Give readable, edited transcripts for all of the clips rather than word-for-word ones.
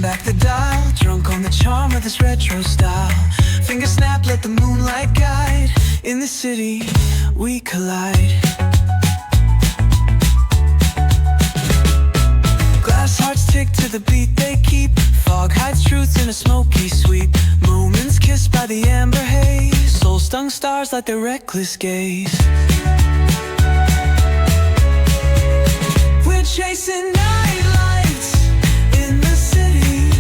back the dial, drunk on the charm of this retro style. Finger snap, let the moonlight guide. In the city, we collide. Glass hearts tick to the beat they keep. Fog hides truth in a smoky sweep. Moments kissed by the amber haze. Soul-stung stars light their reckless gaze. We're chasing night lights in the city,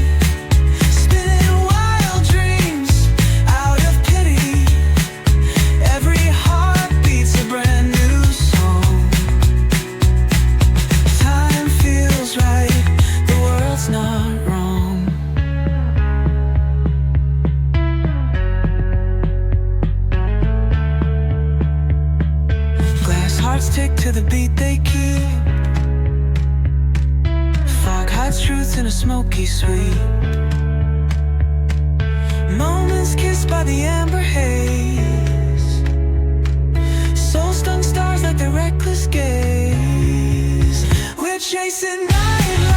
spinning wild dreams out of pity. Every heart beats a brand new song. Time feels right, the world's not wrong. Glass hearts tick to the beat they keep. Fog hides truth in a smoky sweep. Moments kissed by the amber haze. Soul-stung stars like their reckless gaze. We're chasing night.